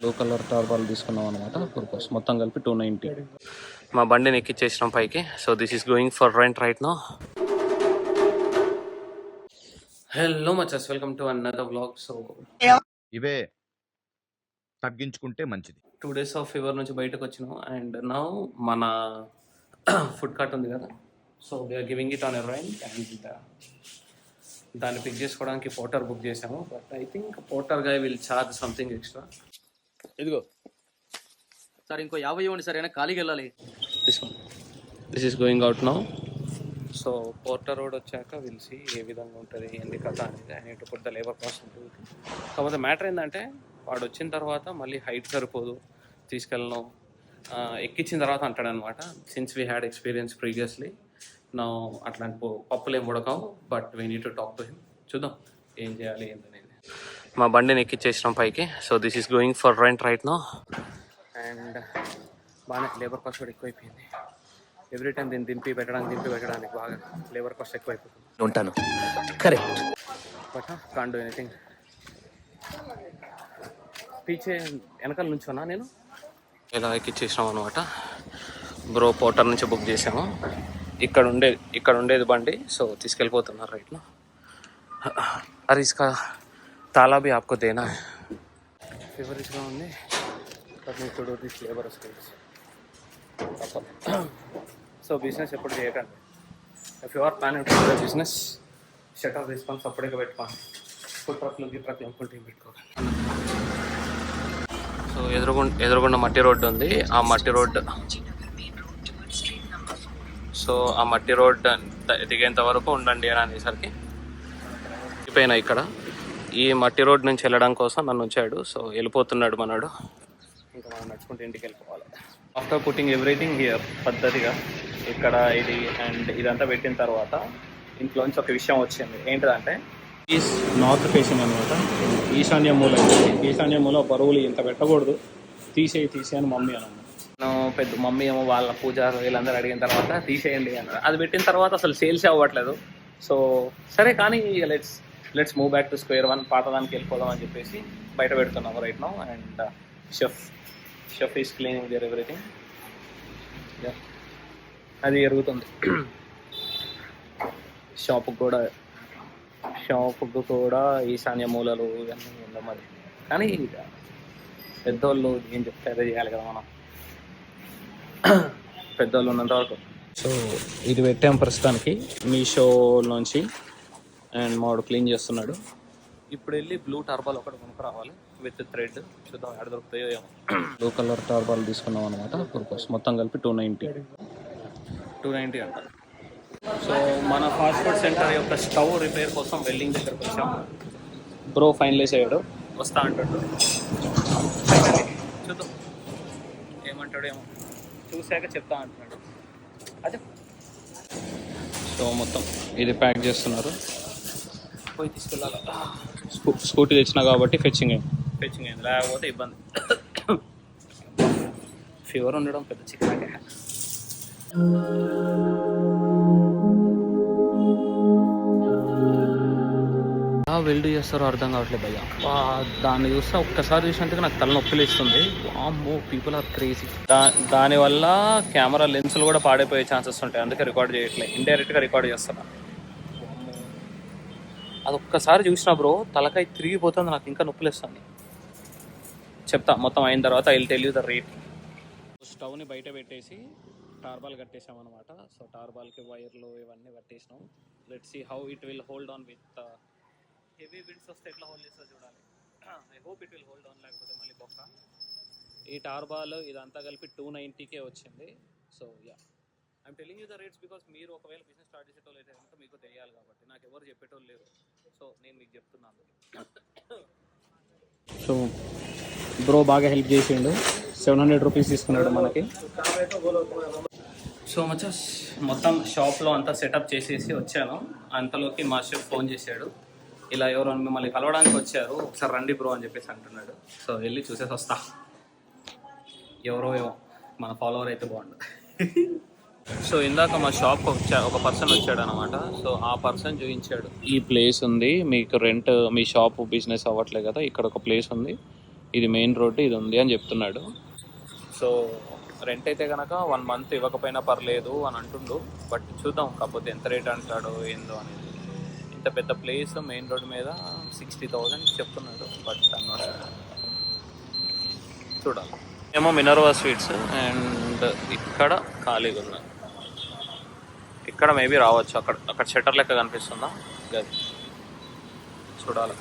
Blue colour టార్పాల్ తీసుకున్నాం అనమాట. Purpose మొత్తం కలిపి 290. మా బండిని ఎక్కిచ్చేసినాం పైకి. So this is going for rent right now. Hello మచస్, welcome to another vlog. So ఇవే తగ్గించుకుంటే మంచిది. 2 days ఆఫ్ ఫీవర్ నుంచి బయటకు వచ్చినాం. అండ్ నౌ మన ఫుడ్ కార్ట్ ఉంది కదా, so we are giving it on a rent. And దాన్ని పిక్ చేసుకోవడానికి పోర్టర్ బుక్ చేసాము. But I think porter guy will charge something extra. ఇదిగో సార్, ఇంకో 50 ఇవ్వండి సార్, అయినా ఖాళీకి వెళ్ళాలి. This is going out now. So porter road వచ్చాక విల్సి ఏ విధంగా ఉంటుంది, ఎన్ని కథ అనేది. I need to put the labour cost ఉంటుంది. కాకపోతే మ్యాటర్ ఏంటంటే వాడు వచ్చిన తర్వాత మళ్ళీ హైట్ సరిపోదు, తీసుకెళ్ళను, ఎక్కించిన తర్వాత అంటాడనమాట. Since we had experience previously. నా అట్లాంటి పప్పులు ఏం ఉడకవు. But we need to talk to him. చూద్దాం ఏం చేయాలి ఏంటనేది. మా బండిని ఎక్కిచ్చేసినాం పైకి. So this is going for rent right now. And బాగానే లేబర్ కాస్ట్ కూడా ఎక్కువైపోయింది. ఎవ్రీ టైం దీన్ని దింపి పెట్టడానికి బాగా లేబర్ కాస్ట్ ఎక్కువైపోతుంది. ఉంటాను correct, but can't do anything. పీచే వెనకాల నుంచోనా నేను. ఇలా ఎక్కిచ్చేసినాం అనమాట. బ్రో పోర్టర్ నుంచి బుక్ చేసాము. ఇక్కడ ఉండేది బండి. సో తీసుకెళ్ళిపోతున్నారు రైట్లో. అరే ఇసుక తాలా भी आपको देना है. ఫీవరిష్గా ఉంది. బట్ నేను చూడు this labour skills. So business ఎప్పుడు చేయకండి. If you are planning to do business, shutter తీసుకొని సపరేట్గా పెట్టుకోండి. ఫుడ్ ట్రక్లు అనుకుంటే ఏం పెట్టుకోకండి. సో ఎదురుగుండా మట్టి రోడ్డు ఉంది. ఆ మట్టి రోడ్ దిగేంత వరకు ఉండండి అని అనేసరికి అయిపోయినా ఇక్కడ ఈ మట్టి రోడ్ నుంచి వెళ్ళడం కోసం నన్ను ఉంచాడు. సో వెళ్ళిపోతున్నాడు మనడు. ఇంకా మనం నడుచుకుంటే ఇంటికి వెళ్ళిపోవాలి. ఆఫ్టర్ పుట్టింగ్ ఎవ్రీథింగ్ హియర్ పద్ధతిగా ఇక్కడ ఇది అండ్ ఇదంతా పెట్టిన తర్వాత ఇంట్లోంచి ఒక విషయం వచ్చింది. ఏంటిదంటే ఈస్ట్ నార్త్ ఫేసింగ్ అనమాట. ఈశాన్య మూల. ఈశాన్య మూల బరువులు ఇంత పెట్టకూడదు, తీసేయి అని మమ్మీ అన్నమాట. పెద్ద మమ్మీ ఏమో వాళ్ళ పూజారు వీళ్ళందరూ అడిగిన తర్వాత తీసేయండి అన్నారు. అది పెట్టిన తర్వాత అసలు సేల్స్ అవ్వట్లేదు. సో సరే కానీ let's move back to square one, పాతదానికి వెళ్ళిపోదాం అని చెప్పేసి బయట పెడుతున్నాము right now. And chef is cleaning there everything. అది జరుగుతుంది. షాపుకు కూడా ఈశాన్య మూలలు ఇవన్నీ ఉండవు మరి. కానీ పెద్దోళ్ళు ఏం చెప్తే అదే చేయాలి కదా మనం, పెద్దోళ్ళు ఉన్నంత వరకు. సో ఇది పెట్టాం ప్రస్తుతానికి మీషోలోంచి. అండ్ మావాడు క్లీన్ చేస్తున్నాడు. ఇప్పుడు వెళ్ళి బ్లూ టార్బాల్ ఒకటి కొనుక్కు రావాలి విత్ థ్రెడ్. చూద్దాం ఎక్కడ దొరుకుతాయో ఏమో. బ్లూ కలర్ టార్బాల్ తీసుకున్నాం అనమాట. పర్పస్ మొత్తం కలిపి 290 అంట. సో మన ఫాస్ట్ ఫుడ్ సెంటర్ యొక్క స్టవ్ రిపేర్ కోసం వెల్డింగ్ దగ్గరకు వచ్చాం. బ్రో ఫైనలైజ్ అయ్యాడు, వస్తా అంటాడు. చూద్దాం ఏమంటాడు ఏమో, చూశాక చెప్తా అంటున్నాడు. అదే సో మొత్తం ఇది ప్యాక్ చేస్తున్నారు. పోయి తీసుకెళ్ళాలి. స్కూటీ తెచ్చినా కాబట్టి ఫెచ్చింగ్ అయింది, లేకపోతే ఇబ్బంది. ఫీవర్ ఉండడం పెద్ద చికెన్. వెల్డ్ చేస్తారో అర్థం కావట్లేదు భయ్య. దాన్ని చూస్తే ఒక్కసారి చూసినందుకు నాకు తలనొప్పిలు ఇస్తుంది. వామ్మో, పీపుల్ ఆర్ క్రేజీ. దానివల్ల కెమెరా లెన్సులు కూడా పాడైపోయే ఛాన్సెస్ ఉంటాయి. అందుకే రికార్డ్ చేయట్లేదు, ఇండైరెక్ట్గా రికార్డ్ చేస్తున్నా. అది ఒక్కసారి చూసినా బ్రో తలకాయ తిరిగిపోతుంది. నాకు ఇంకా నొప్పులు ఇస్తుంది. చెప్తా మొత్తం అయిన తర్వాత I will tell you the rate. స్టవ్ని బయట పెట్టేసి టార్బాల్ కట్టేసాం అనమాట. సో టార్బాల్కి వైర్లు ఇవన్నీ కట్టేసినాం. Let's see how it will hold on with heavy winds వస్తే ఎట్లా హోల్డ్ చేస్తా చూడాలి. I hope it will hold on, లేకపోతే మళ్ళీ బొక్క. ఈ టార్బాల్ ఇదంతా కలిపి 290కే వచ్చింది. So yeah, I'm telling you the rates because మీరు ఒకవేళ బిజినెస్ స్టార్ట్ చేసేటోళ్ళు అయితే కనుక మీకు తెలియాలి కాబట్టి. నాకు ఎవరు చెప్పేటోళ్ళు లేరు, సో నేను మీకు చెప్తున్నాను. సో బ్రో బాగా హెల్ప్ చేసిండు. 700 రూపీస్ తీసుకున్నాడు మనకి. సో మచస్ మొత్తం షాప్లో అంతా సెటప్ చేసేసి వచ్చాను. అంతలోకి మా షెఫ్ ఫోన్ చేశాడు. ఇలా ఎవరు మిమ్మల్ని కలవడానికి వచ్చారు, ఒకసారి రండి బ్రో అని చెప్పేసి అంటున్నాడు. సో వెళ్ళి చూసేసి వస్తా. ఎవరో మన ఫాలోవర్ అయితే బాగుండు. సో ఇందాక మా షాప్కి ఒక పర్సన్ వచ్చాడు అనమాట. సో ఆ పర్సన్ చూపించాడు, ఈ ప్లేస్ ఉంది మీకు రెంట్, మీ షాప్ బిజినెస్ అవ్వట్లేదు కదా, ఇక్కడ ఒక ప్లేస్ ఉంది, ఇది మెయిన్ రోడ్డు, ఇది ఉంది అని చెప్తున్నాడు. సో రెంట్ అయితే కనుక 1 month ఇవ్వకపోయినా పర్లేదు అని అంటుండు. బట్ చూద్దాం, కాకపోతే ఎంత రేట్ అంటాడో ఏందో అనేది. ఇంత పెద్ద ప్లేస్ మెయిన్ రోడ్ మీద 60,000 చెప్తున్నాడు. బట్ అన్నమాట చూడాలి. ఏమో మినర్వా స్వీట్స్ అండ్ ఇక్కడ ఖాళీగా ఉంది. ఇక్కడ మేబీ రావచ్చు. అక్కడ షట్టర్ లెక్క కనిపిస్తుందా, అది చూడాలి.